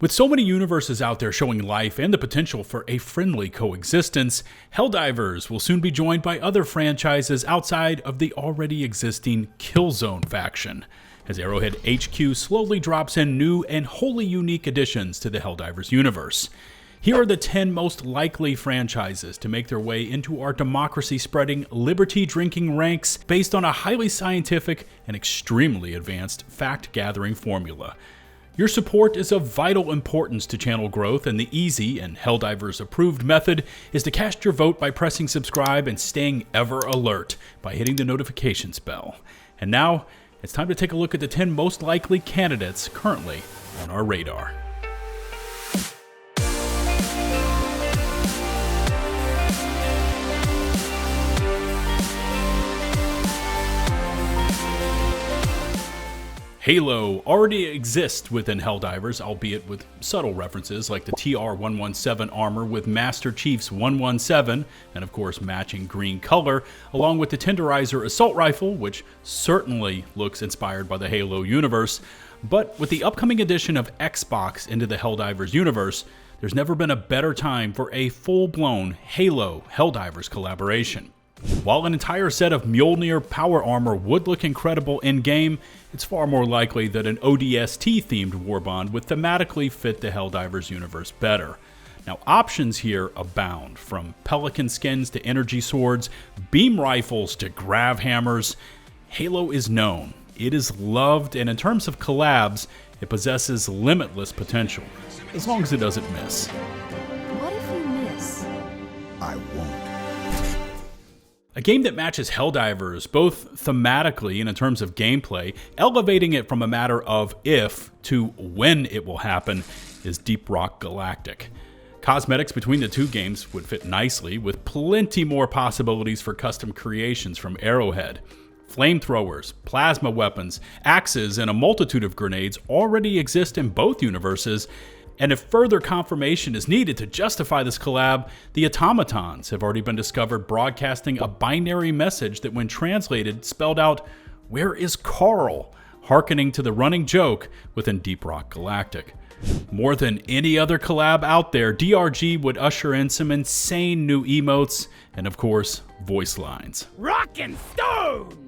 With so many universes out there showing life and the potential for a friendly coexistence, Helldivers will soon be joined by other franchises outside of the already existing Killzone faction, as Arrowhead HQ slowly drops in new and wholly unique additions to the Helldivers universe. Here are the 10 most likely franchises to make their way into our democracy-spreading, liberty-drinking ranks based on a highly scientific and extremely advanced fact-gathering formula. Your support is of vital importance to channel growth, and the easy and Helldivers approved method is to cast your vote by pressing subscribe and staying ever alert by hitting the notifications bell. And now, it's time to take a look at the 10 most likely candidates currently on our radar. Halo already exists within Helldivers, albeit with subtle references like the TR-117 armor with Master Chief's 117, and of course matching green color, along with the Tenderizer assault rifle, which certainly looks inspired by the Halo universe. But with the upcoming addition of Xbox into the Helldivers universe, there's never been a better time for a full-blown Halo Helldivers collaboration. While an entire set of Mjolnir power armor would look incredible in-game, it's far more likely that an ODST-themed warbond would thematically fit the Helldivers universe better. Now, options here abound, from pelican skins to energy swords, beam rifles to grav hammers. Halo is known, it is loved, and in terms of collabs, it possesses limitless potential, as long as it doesn't miss. What if you miss? I won't. A game that matches Helldivers both thematically and in terms of gameplay, elevating it from a matter of if to when it will happen, is Deep Rock Galactic. Cosmetics between the two games would fit nicely, with plenty more possibilities for custom creations from Arrowhead. Flamethrowers, plasma weapons, axes, and a multitude of grenades already exist in both universes. And if further confirmation is needed to justify this collab, the automatons have already been discovered broadcasting a binary message that when translated spelled out, "Where is Carl?" hearkening to the running joke within Deep Rock Galactic. More than any other collab out there, DRG would usher in some insane new emotes and of course, voice lines. Rock and Stone!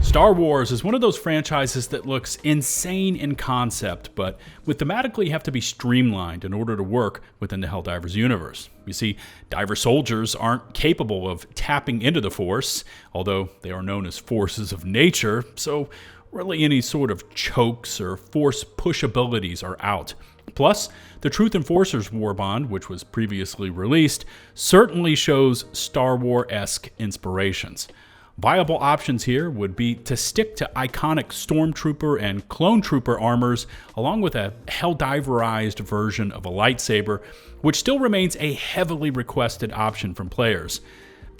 Star Wars is one of those franchises that looks insane in concept, but would thematically have to be streamlined in order to work within the Helldivers universe. You see, diver soldiers aren't capable of tapping into the Force, although they are known as forces of nature, so really any sort of chokes or Force push abilities are out. Plus, the Truth Enforcers Warbond, which was previously released, certainly shows Star Wars-esque inspirations. Viable options here would be to stick to iconic Stormtrooper and Clone Trooper armors, along with a Helldiverized version of a lightsaber, which still remains a heavily requested option from players.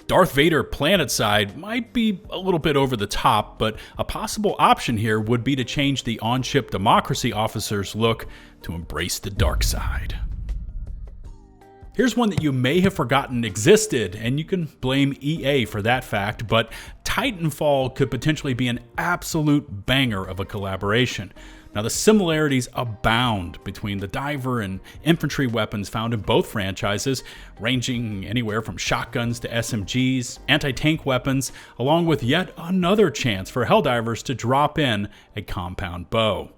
Darth Vader planetside might be a little bit over the top, but a possible option here would be to change the on-ship democracy officer's look to embrace the dark side. Here's one that you may have forgotten existed, and you can blame EA for that fact, but Titanfall could potentially be an absolute banger of a collaboration. Now, the similarities abound between the diver and infantry weapons found in both franchises, ranging anywhere from shotguns to SMGs, anti-tank weapons, along with yet another chance for Helldivers to drop in a compound bow.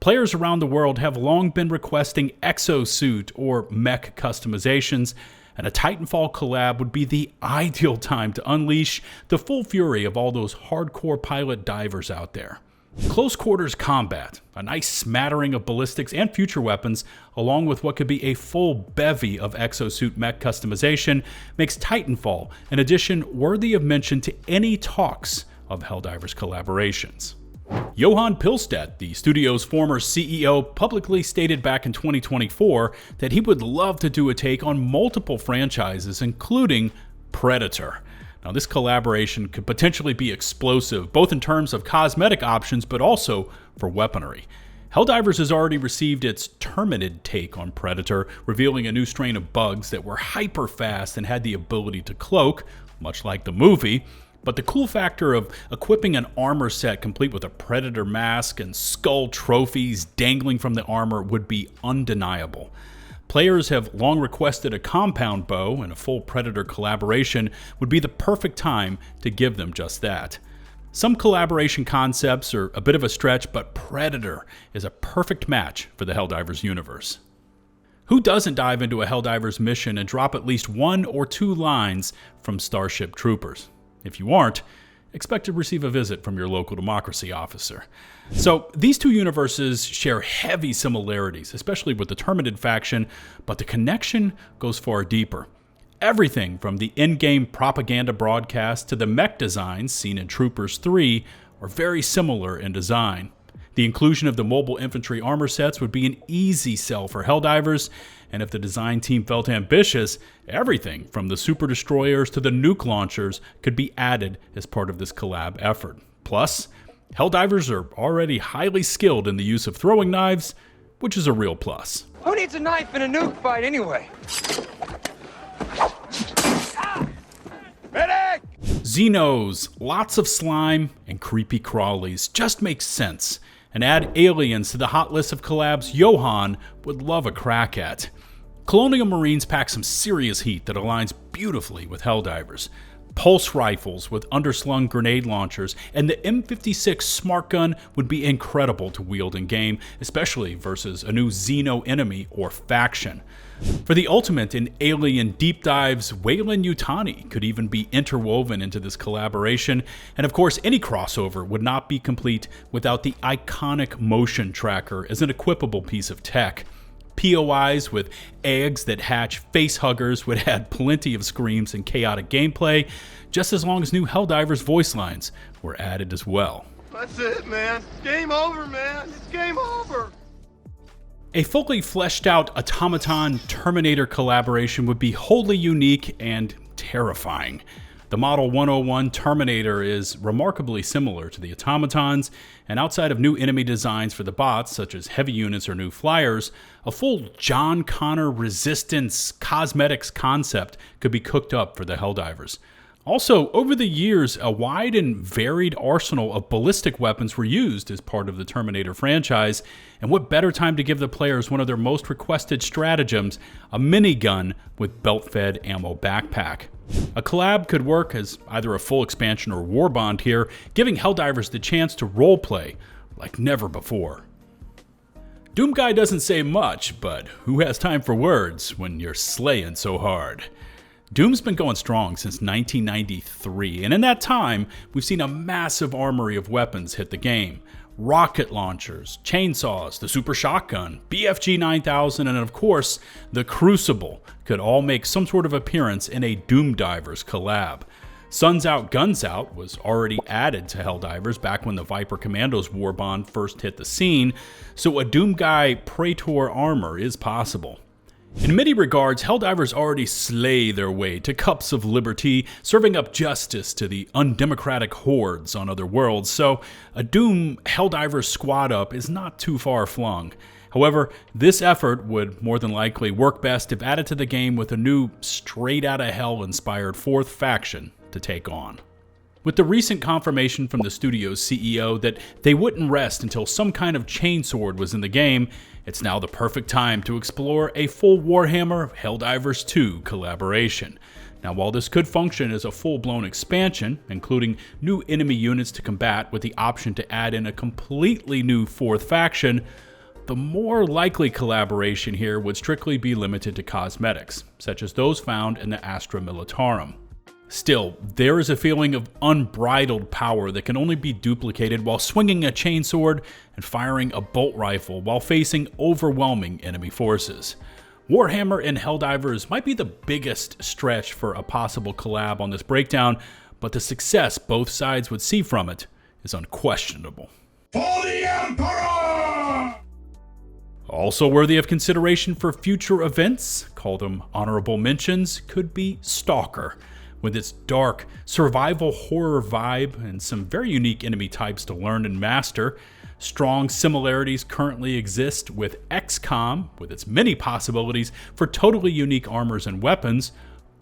Players around the world have long been requesting exosuit or mech customizations, and a Titanfall collab would be the ideal time to unleash the full fury of all those hardcore pilot divers out there. Close quarters combat, a nice smattering of ballistics and future weapons, along with what could be a full bevy of exosuit mech customization, makes Titanfall an addition worthy of mention to any talks of Helldivers collaborations. Johan Pilstedt, the studio's former CEO, publicly stated back in 2024 that he would love to do a take on multiple franchises, including Predator. Now, this collaboration could potentially be explosive, both in terms of cosmetic options, but also for weaponry. Helldivers has already received its Terminated take on Predator, revealing a new strain of bugs that were hyper fast and had the ability to cloak, much like the movie. But the cool factor of equipping an armor set complete with a Predator mask and skull trophies dangling from the armor would be undeniable. Players have long requested a compound bow, and a full Predator collaboration would be the perfect time to give them just that. Some collaboration concepts are a bit of a stretch, but Predator is a perfect match for the Helldivers universe. Who doesn't dive into a Helldivers mission and drop at least 1 or 2 lines from Starship troopers? If you aren't, expect to receive a visit from your local democracy officer. So these two universes share heavy similarities, especially with the Terminated faction, but the connection goes far deeper. Everything from the in-game propaganda broadcast to the mech designs seen in Troopers 3 are very similar in design. The inclusion of the mobile infantry armor sets would be an easy sell for Helldivers, and if the design team felt ambitious, everything from the super destroyers to the nuke launchers could be added as part of this collab effort. Plus, Helldivers are already highly skilled in the use of throwing knives, which is a real plus. Who needs a knife in a nuke fight anyway? Medic! Xenos, lots of slime, and creepy crawlies just makes sense. And add aliens to the hot list of collabs Johan would love a crack at. Colonial Marines pack some serious heat that aligns beautifully with Helldivers. Pulse rifles with underslung grenade launchers, and the M56 smart gun would be incredible to wield in game, especially versus a new Xeno enemy or faction. For the ultimate in alien deep dives, 𝗦𝘂𝗬𝘃𝗏𝗏 could even be interwoven into this collaboration, and of course any crossover would not be complete without the iconic motion tracker as an equipable piece of tech. POIs with eggs that hatch face huggers would add plenty of screams and chaotic gameplay, just as long as new Helldivers voice lines were added as well. That's it, man. Game over, man. It's game over. A fully fleshed out automaton Terminator collaboration would be wholly unique and terrifying. The Model 101 Terminator is remarkably similar to the automatons, and outside of new enemy designs for the bots, such as heavy units or new flyers, a full John Connor resistance cosmetics concept could be cooked up for the Helldivers. Also, over the years, a wide and varied arsenal of ballistic weapons were used as part of the Terminator franchise, and what better time to give the players one of their most requested stratagems, a minigun with belt-fed ammo backpack. A collab could work as either a full expansion or war bond here, giving Helldivers the chance to roleplay like never before. Doomguy doesn't say much, but who has time for words when you're slaying so hard? Doom's been going strong since 1993, and in that time, we've seen a massive armory of weapons hit the game. Rocket launchers, chainsaws, the super shotgun, BFG 9000, and of course, the Crucible could all make some sort of appearance in a Doomdivers collab. Suns Out, Guns Out was already added to Helldivers back when the Viper Commandos war bond first hit the scene, so a Doomguy Praetor armor is possible. In many regards, Helldivers already slay their way to cups of liberty, serving up justice to the undemocratic hordes on other worlds, so a Doom Helldivers squad up is not too far flung. However, this effort would more than likely work best if added to the game with a new straight outta hell inspired fourth faction to take on. With the recent confirmation from the studio's CEO that they wouldn't rest until some kind of chainsword was in the game, it's now the perfect time to explore a full Warhammer Helldivers 2 collaboration. Now, while this could function as a full-blown expansion, including new enemy units to combat with the option to add in a completely new fourth faction, the more likely collaboration here would strictly be limited to cosmetics, such as those found in the Astra Militarum. Still, there is a feeling of unbridled power that can only be duplicated while swinging a chainsword and firing a bolt rifle while facing overwhelming enemy forces. Warhammer and Helldivers might be the biggest stretch for a possible collab on this breakdown, but the success both sides would see from it is unquestionable. For the Emperor! Also worthy of consideration for future events, call them honorable mentions, could be Stalker. With its dark, survival horror vibe and some very unique enemy types to learn and master. Strong similarities currently exist with XCOM, with its many possibilities for totally unique armors and weapons.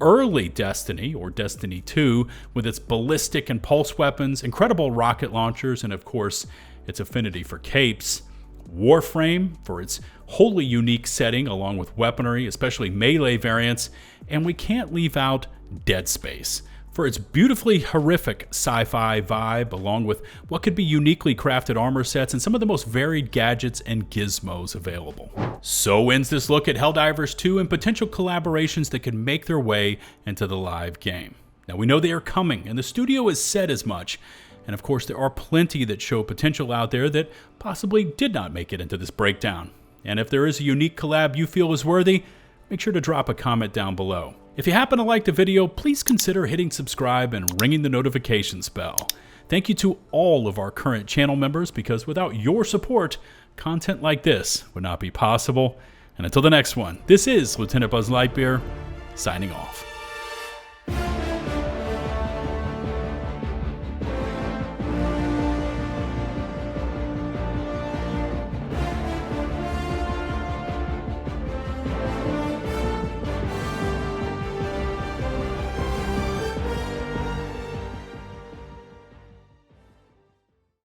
early Destiny, or Destiny 2, with its ballistic and pulse weapons, incredible rocket launchers, and of course, its affinity for capes. Warframe, for its wholly unique setting along with weaponry, especially melee variants. And we can't leave out Dead Space, for its beautifully horrific sci-fi vibe, along with what could be uniquely crafted armor sets and some of the most varied gadgets and gizmos available. So ends this look at Helldivers 2 and potential collaborations that could make their way into the live game. Now we know they are coming, and the studio has said as much. And of course, there are plenty that show potential out there that possibly did not make it into this breakdown. And if there is a unique collab you feel is worthy, make sure to drop a comment down below. If you happen to like the video, please consider hitting subscribe and ringing the notifications bell. Thank you to all of our current channel members, because without your support, content like this would not be possible. And until the next one, this is 𝐷𝐼𝐴 𝐿𝐼𝐴 signing off.